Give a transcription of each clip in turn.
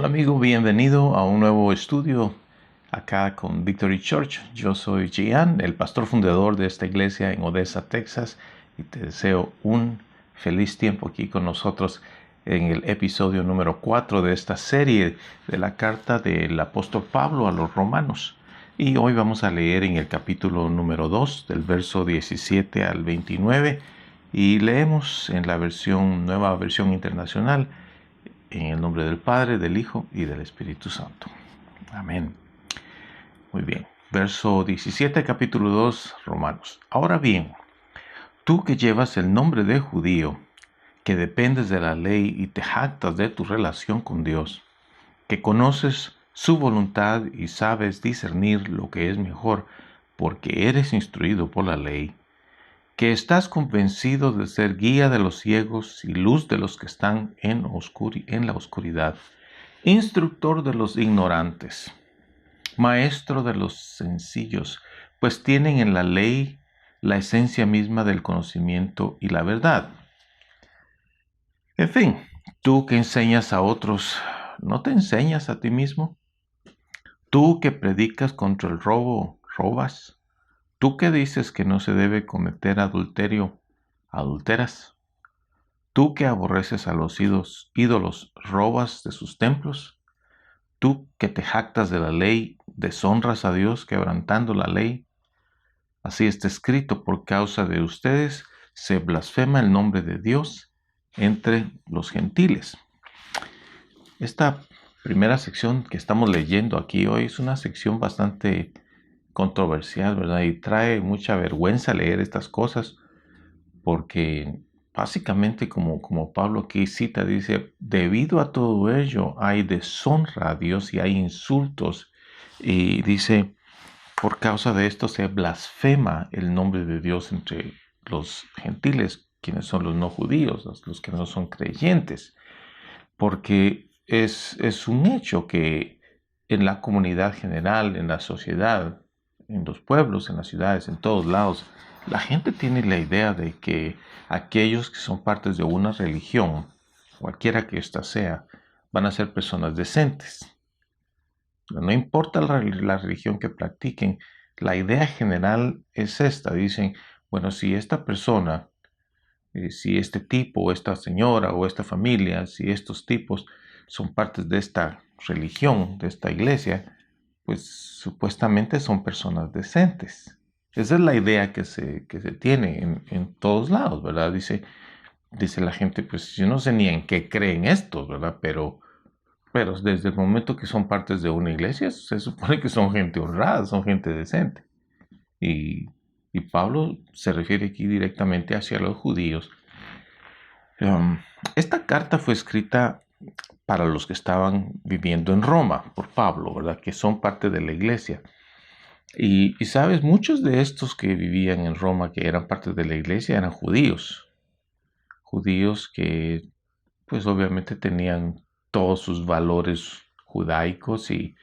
Hola amigo, bienvenido a un nuevo estudio acá con Victory Church. Yo soy Gian, el pastor fundador de esta iglesia en Odessa, Texas, y te deseo un feliz tiempo aquí con nosotros en el episodio número 4 de esta serie de la carta del apóstol Pablo a los romanos. Y hoy vamos a leer en el capítulo número 2, del verso 17 al 29, y leemos en la nueva versión internacional, en el nombre del Padre, del Hijo y del Espíritu Santo. Amén. Muy bien. Verso 17, capítulo 2, Romanos. Ahora bien, tú que llevas el nombre de judío, que dependes de la ley y te jactas de tu relación con Dios, que conoces su voluntad y sabes discernir lo que es mejor, porque eres instruido por la ley, que estás convencido de ser guía de los ciegos y luz de los que están en la oscuridad, instructor de los ignorantes, maestro de los sencillos, pues tienen en la ley la esencia misma del conocimiento y la verdad. En fin, tú que enseñas a otros, ¿no te enseñas a ti mismo? Tú que predicas contra el robo, ¿robas? Tú que dices que no se debe cometer adulterio, ¿adulteras? Tú que aborreces a los ídolos, ¿robas de sus templos? Tú que te jactas de la ley, ¿deshonras a Dios quebrantando la ley? Así está escrito: por causa de ustedes se blasfema el nombre de Dios entre los gentiles. Esta primera sección que estamos leyendo aquí hoy es una sección bastante controversial, ¿verdad? Y trae mucha vergüenza leer estas cosas, porque básicamente, como Pablo aquí cita, dice: debido a todo ello hay deshonra a Dios y hay insultos, y dice: por causa de esto se blasfema el nombre de Dios entre los gentiles, quienes son los no judíos, los que no son creyentes, porque es un hecho que en la comunidad general, en la sociedad, en los pueblos, en las ciudades, en todos lados, la gente tiene la idea de que aquellos que son partes de una religión, cualquiera que ésta sea, van a ser personas decentes. No importa la religión que practiquen, la idea general es esta. Dicen: bueno, si esta persona, si este tipo, esta señora o esta familia, si estos tipos son partes de esta religión, de esta iglesia, pues supuestamente son personas decentes. Esa es la idea que se tiene en todos lados, ¿verdad? Dice la gente: pues yo no sé ni en qué creen estos, ¿verdad? Pero desde el momento que son partes de una iglesia, se supone que son gente honrada, son gente decente. Y, y Pablo se refiere aquí directamente hacia los judíos. Um, Esta carta fue escrita para los que estaban viviendo en Roma por Pablo, ¿verdad? Que son parte de la iglesia. Y sabes, muchos de estos que vivían en Roma, que eran parte de la iglesia, eran judíos. Judíos que, pues obviamente tenían todos sus valores judaicos y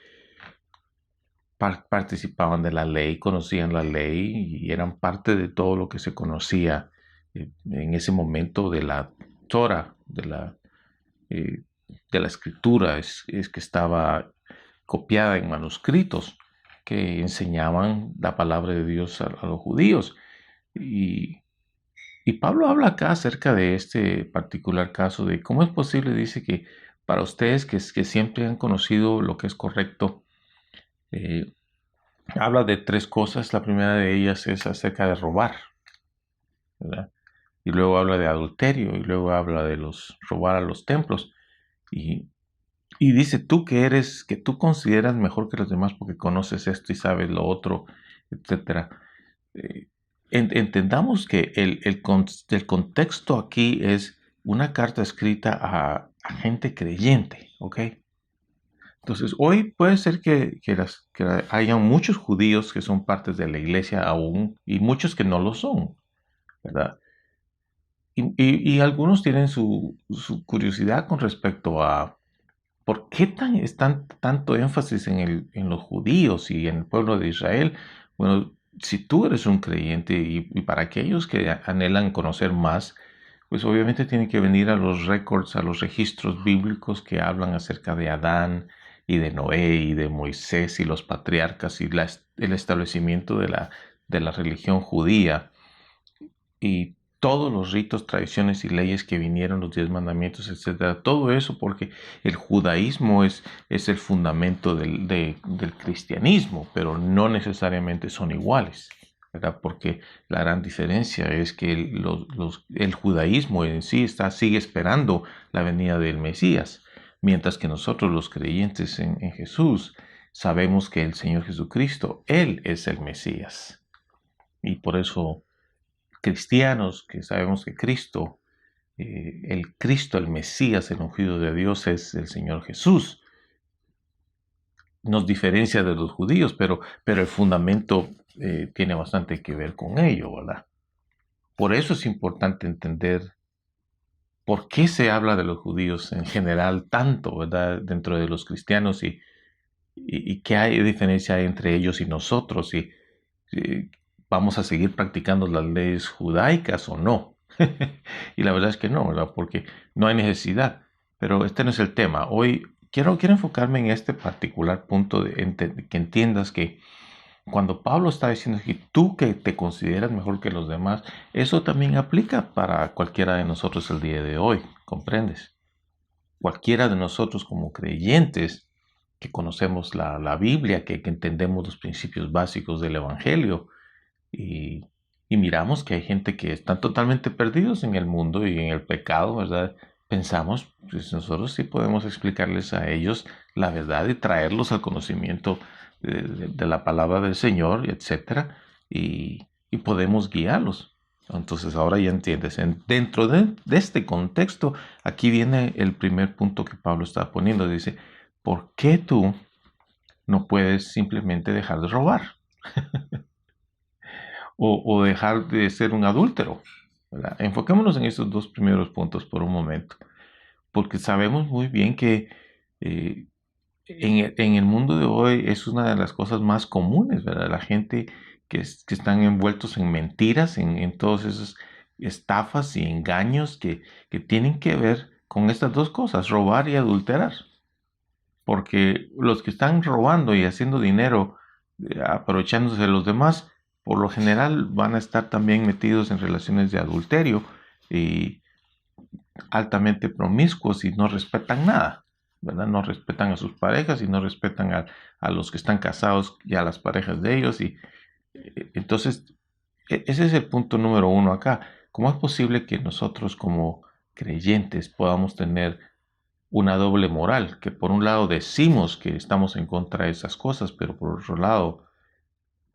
participaban de la ley, conocían la ley y eran parte de todo lo que se conocía en ese momento de la Torah, eh, de la escritura, es que estaba copiada en manuscritos que enseñaban la palabra de Dios a los judíos. Y, y Pablo habla acá acerca de este particular caso, de cómo es posible, dice, que para ustedes que siempre han conocido lo que es correcto, eh, habla de tres cosas. La primera de ellas es acerca de robar, ¿verdad? Y luego habla de adulterio, y luego habla de robar a los templos. Y, y dice: tú que tú consideras mejor que los demás porque conoces esto y sabes lo otro, etcétera. Eh, Entendamos que el contexto aquí es una carta escrita a gente creyente, ¿ok? Entonces, hoy puede ser que hayan muchos judíos que son partes de la iglesia aún y muchos que no lo son, ¿verdad? Y algunos tienen su curiosidad con respecto a por qué están tanto énfasis en los judíos y en el pueblo de Israel. Bueno, si tú eres un creyente y para aquellos que anhelan conocer más, pues obviamente tiene que venir a los récords, a los registros bíblicos que hablan acerca de Adán y de Noé y de Moisés y los patriarcas y el establecimiento de la religión judía y todos los ritos, tradiciones y leyes que vinieron, los 10 mandamientos, etcétera. Todo eso porque el judaísmo es el fundamento del cristianismo, pero no necesariamente son iguales, ¿verdad? Porque la gran diferencia es que el judaísmo en sí sigue esperando la venida del Mesías, mientras que nosotros los creyentes en Jesús sabemos que el Señor Jesucristo, Él es el Mesías. Y por eso cristianos que sabemos que Cristo, el Mesías, el ungido de Dios es el Señor Jesús. Nos diferencia de los judíos, pero el fundamento tiene bastante que ver con ello, ¿verdad? Por eso es importante entender por qué se habla de los judíos en general tanto, ¿verdad? Dentro de los cristianos y qué hay diferencia entre ellos y nosotros y vamos a seguir practicando las leyes judaicas o no. Y la verdad es que no, ¿verdad? Porque no hay necesidad. Pero este no es el tema. Hoy quiero enfocarme en este particular punto que entiendas que cuando Pablo está diciendo que tú que te consideras mejor que los demás, eso también aplica para cualquiera de nosotros el día de hoy, ¿comprendes? Cualquiera de nosotros como creyentes que conocemos la Biblia, que entendemos los principios básicos del Evangelio, y, y miramos que hay gente que están totalmente perdidos en el mundo y en el pecado, ¿verdad? Pensamos, pues nosotros sí podemos explicarles a ellos la verdad y traerlos al conocimiento de la palabra del Señor, etcétera, y podemos guiarlos. Entonces ahora ya entiendes, dentro de este contexto, aquí viene el primer punto que Pablo está poniendo. Dice, ¿por qué tú no puedes simplemente dejar de robar? O dejar de ser un adúltero, ¿verdad? Enfoquémonos en estos dos primeros puntos por un momento, porque sabemos muy bien que eh, en el mundo de hoy es una de las cosas más comunes, ¿verdad? La gente que están envueltos en mentiras, en todas esas estafas y engaños que tienen que ver con estas dos cosas, robar y adulterar. Porque los que están robando y haciendo dinero, aprovechándose de los demás, por lo general van a estar también metidos en relaciones de adulterio y altamente promiscuos y no respetan nada, ¿verdad? No respetan a sus parejas y no respetan a los que están casados y a las parejas de ellos. Y entonces, ese es el punto número uno acá. ¿Cómo es posible que nosotros como creyentes podamos tener una doble moral, que por un lado decimos que estamos en contra de esas cosas, pero por otro lado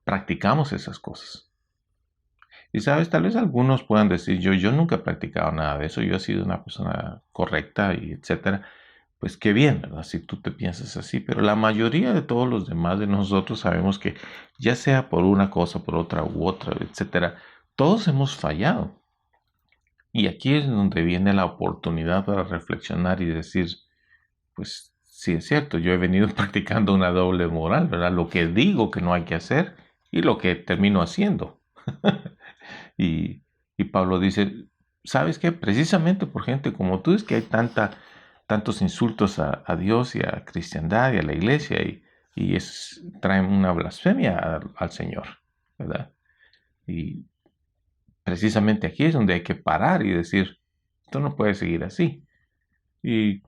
practicamos esas cosas? Y sabes, tal vez algunos puedan decir, yo nunca he practicado nada de eso, yo he sido una persona correcta y etcétera. Pues qué bien, ¿verdad? Si tú te piensas así, pero la mayoría de todos los demás de nosotros sabemos que ya sea por una cosa, por otra u otra, etcétera, todos hemos fallado. Y aquí es donde viene la oportunidad para reflexionar y decir, pues sí es cierto, yo he venido practicando una doble moral, ¿verdad? Lo que digo que no hay que hacer y lo que termino haciendo. Y, y Pablo dice, ¿sabes qué? Precisamente por gente como tú es que hay tantos insultos a Dios y a cristiandad y a la iglesia traen una blasfemia al Señor, ¿verdad? Y precisamente aquí es donde hay que parar y decir, esto no puede seguir así. Y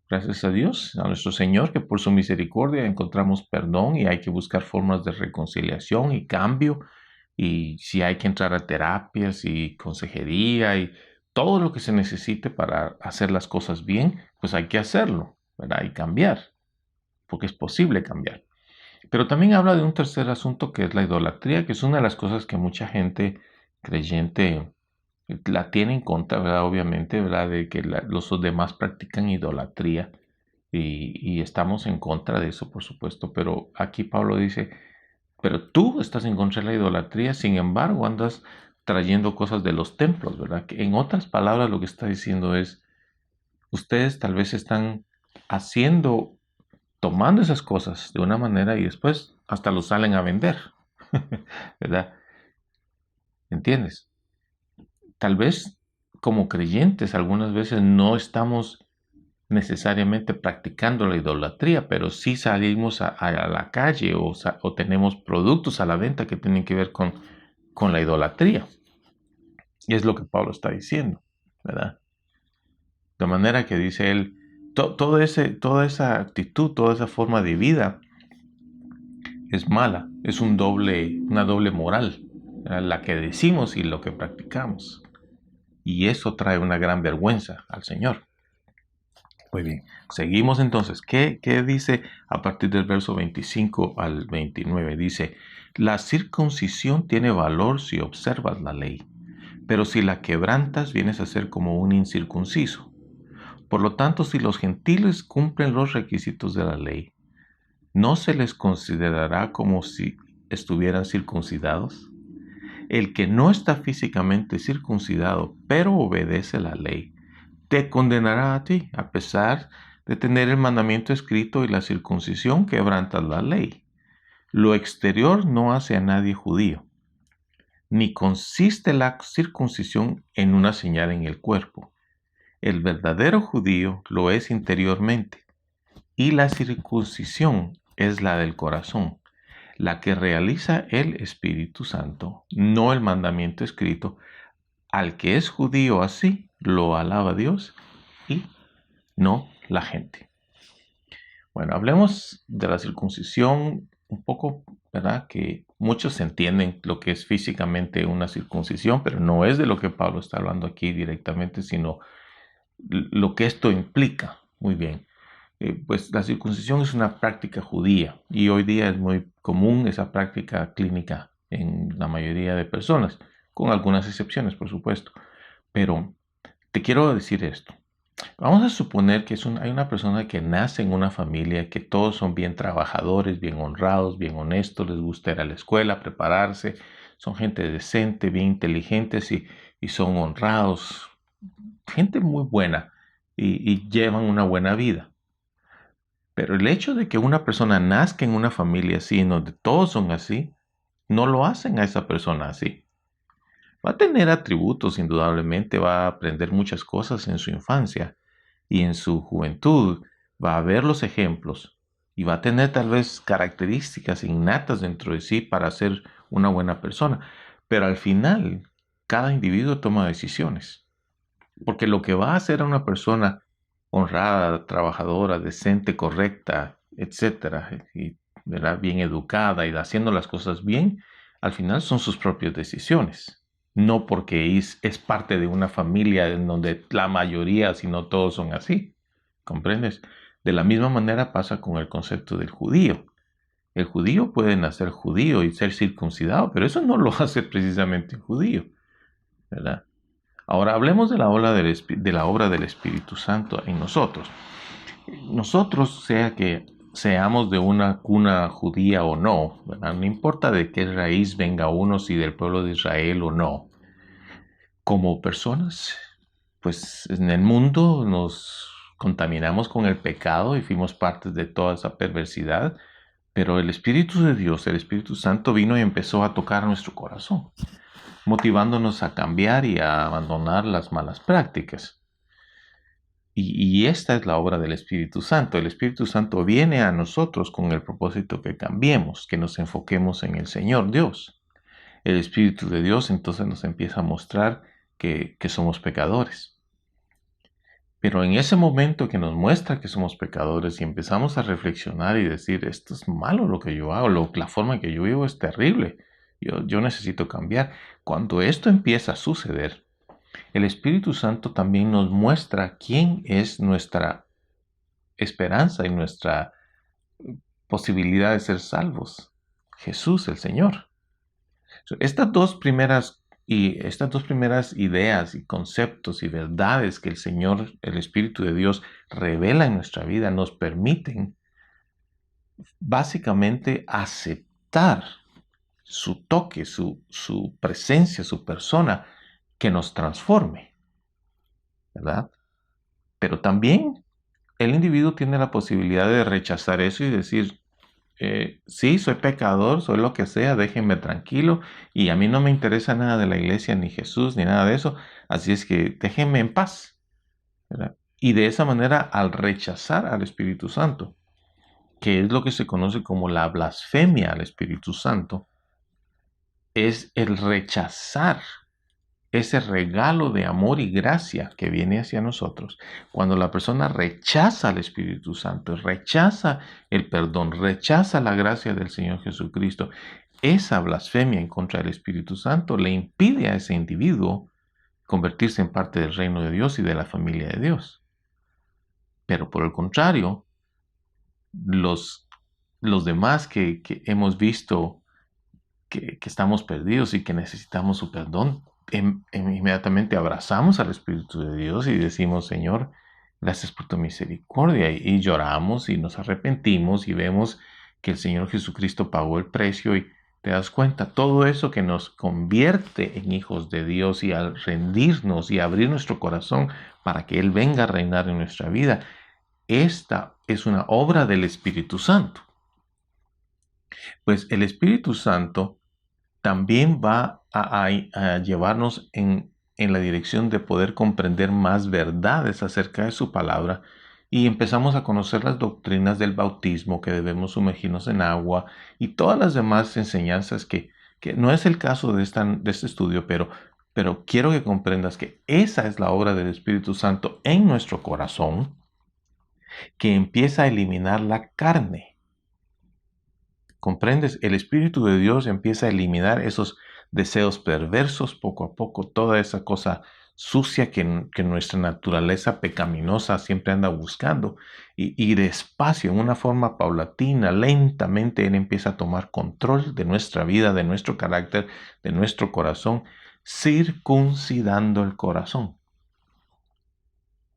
gracias a Dios, a nuestro Señor, que por su misericordia encontramos perdón y hay que buscar formas de reconciliación y cambio. Y si hay que entrar a terapias y consejería y todo lo que se necesite para hacer las cosas bien, pues hay que hacerlo, ¿verdad? Y cambiar, porque es posible cambiar. Pero también habla de un tercer asunto que es la idolatría, que es una de las cosas que mucha gente creyente la tiene en contra, ¿verdad? Obviamente, ¿verdad? De que los demás practican idolatría y estamos en contra de eso, por supuesto. Pero aquí Pablo dice, pero tú estás en contra de la idolatría, sin embargo, andas trayendo cosas de los templos, ¿verdad? Que en otras palabras, lo que está diciendo es, ustedes tal vez están haciendo, tomando esas cosas de una manera y después hasta los salen a vender, ¿verdad? ¿Entiendes? Tal vez como creyentes algunas veces no estamos necesariamente practicando la idolatría, pero sí salimos a la calle o tenemos productos a la venta que tienen que ver con la idolatría. Y es lo que Pablo está diciendo, ¿verdad? De manera que dice él, toda esa actitud, toda esa forma de vida es mala, es una doble moral, ¿verdad? La que decimos y lo que practicamos. Y eso trae una gran vergüenza al Señor. Muy bien, seguimos entonces. ¿Qué dice a partir del verso 25 al 29? Dice, la circuncisión tiene valor si observas la ley, pero si la quebrantas vienes a ser como un incircunciso. Por lo tanto, si los gentiles cumplen los requisitos de la ley, ¿no se les considerará como si estuvieran circuncidados? El que no está físicamente circuncidado, pero obedece la ley, te condenará a ti, a pesar de tener el mandamiento escrito y la circuncisión quebrantas la ley. Lo exterior no hace a nadie judío, ni consiste la circuncisión en una señal en el cuerpo. El verdadero judío lo es interiormente, y la circuncisión es la del corazón, la que realiza el Espíritu Santo, no el mandamiento escrito. Al que es judío así, lo alaba Dios y no la gente. Bueno, hablemos de la circuncisión un poco, ¿verdad? Que muchos entienden lo que es físicamente una circuncisión, pero no es de lo que Pablo está hablando aquí directamente, sino lo que esto implica. Muy bien. Pues la circuncisión es una práctica judía y hoy día es muy común esa práctica clínica en la mayoría de personas, con algunas excepciones, por supuesto. Pero te quiero decir esto. Vamos a suponer que hay una persona que nace en una familia que todos son bien trabajadores, bien honrados, bien honestos, les gusta ir a la escuela, prepararse, son gente decente, bien inteligentes y son honrados, gente muy buena y llevan una buena vida. Pero el hecho de que una persona nazca en una familia así, en donde todos son así, no lo hacen a esa persona así. Va a tener atributos, indudablemente, va a aprender muchas cosas en su infancia y en su juventud, va a ver los ejemplos y va a tener tal vez características innatas dentro de sí para ser una buena persona. Pero al final, cada individuo toma decisiones. Porque lo que va a hacer a una persona honrada, trabajadora, decente, correcta, etcétera, y ¿verdad? Bien educada y haciendo las cosas bien, al final son sus propias decisiones. No porque es parte de una familia en donde la mayoría, si no todos, son así. ¿Comprendes? De la misma manera pasa con el concepto del judío. El judío puede nacer judío y ser circuncidado, pero eso no lo hace precisamente judío, ¿verdad? Ahora hablemos de la obra del Espíritu Santo en nosotros. Nosotros, sea que seamos de una cuna judía o no, ¿verdad? No importa de qué raíz venga uno, si del pueblo de Israel o no, como personas, pues en el mundo nos contaminamos con el pecado y fuimos parte de toda esa perversidad, pero el Espíritu de Dios, el Espíritu Santo vino y empezó a tocar nuestro corazón, motivándonos a cambiar y a abandonar las malas prácticas. Y esta es la obra del Espíritu Santo. El Espíritu Santo viene a nosotros con el propósito que cambiemos, que nos enfoquemos en el Señor Dios. El Espíritu de Dios entonces nos empieza a mostrar que somos pecadores. Pero en ese momento que nos muestra que somos pecadores y empezamos a reflexionar y decir, esto es malo lo que yo hago, la forma en que yo vivo es terrible, yo necesito cambiar. Cuando esto empieza a suceder, el Espíritu Santo también nos muestra quién es nuestra esperanza y nuestra posibilidad de ser salvos. Jesús, el Señor. Estas dos primeras ideas y conceptos y verdades que el Señor, el Espíritu de Dios, revela en nuestra vida nos permiten básicamente aceptar su toque, su presencia, su persona, que nos transforme, ¿verdad? Pero también el individuo tiene la posibilidad de rechazar eso y decir, sí, soy pecador, soy lo que sea, déjenme tranquilo y a mí no me interesa nada de la iglesia, ni Jesús, ni nada de eso, así es que déjenme en paz, ¿verdad? Y de esa manera, al rechazar al Espíritu Santo, que es lo que se conoce como la blasfemia al Espíritu Santo, es el rechazar ese regalo de amor y gracia que viene hacia nosotros. Cuando la persona rechaza al Espíritu Santo, rechaza el perdón, rechaza la gracia del Señor Jesucristo, esa blasfemia en contra del Espíritu Santo le impide a ese individuo convertirse en parte del reino de Dios y de la familia de Dios. Pero por el contrario, los, los demás que hemos visto que estamos perdidos y que necesitamos su perdón, inmediatamente abrazamos al Espíritu de Dios y decimos, Señor, gracias por tu misericordia. Y lloramos y nos arrepentimos y vemos que el Señor Jesucristo pagó el precio y te das cuenta, todo eso que nos convierte en hijos de Dios y al rendirnos y abrir nuestro corazón para que Él venga a reinar en nuestra vida, esta es una obra del Espíritu Santo. Pues el Espíritu Santo también va a llevarnos en la dirección de poder comprender más verdades acerca de su palabra y empezamos a conocer las doctrinas del bautismo, que debemos sumergirnos en agua y todas las demás enseñanzas que no es el caso de este estudio, pero quiero que comprendas que esa es la obra del Espíritu Santo en nuestro corazón, que empieza a eliminar la carne. ¿Comprendes? El Espíritu de Dios empieza a eliminar esos deseos perversos poco a poco, toda esa cosa sucia que nuestra naturaleza pecaminosa siempre anda buscando. Y despacio, en una forma paulatina, lentamente, Él empieza a tomar control de nuestra vida, de nuestro carácter, de nuestro corazón, circuncidando el corazón.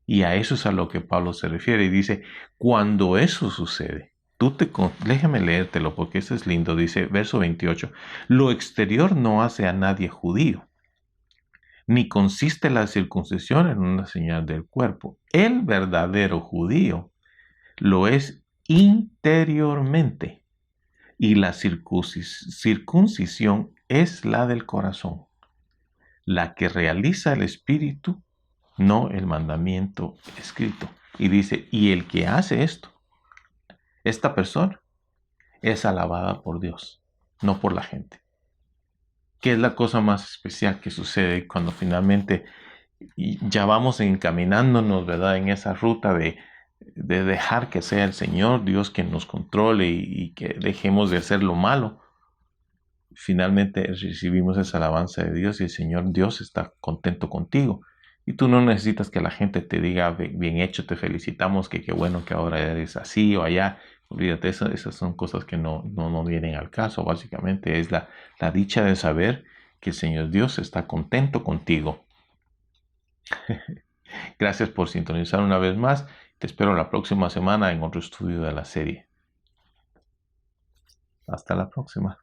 Y a eso es a lo que Pablo se refiere y dice, cuando eso sucede, déjame leértelo porque eso es lindo, dice verso 28, lo exterior no hace a nadie judío, ni consiste la circuncisión en una señal del cuerpo. El verdadero judío lo es interiormente y la circuncisión es la del corazón, la que realiza el espíritu, no el mandamiento escrito. Y dice, y el que hace esto, esta persona, es alabada por Dios, no por la gente. ¿Qué es la cosa más especial que sucede cuando finalmente ya vamos encaminándonos, ¿verdad?, en esa ruta de dejar que sea el Señor Dios quien nos controle y que dejemos de hacer lo malo? Finalmente recibimos esa alabanza de Dios y el Señor Dios está contento contigo. Y tú no necesitas que la gente te diga, bien hecho, te felicitamos, que qué bueno que ahora eres así o allá. Olvídate, esas son cosas que no vienen al caso. Básicamente es la dicha de saber que el Señor Dios está contento contigo. Gracias por sintonizar una vez más. Te espero la próxima semana en otro estudio de la serie. Hasta la próxima.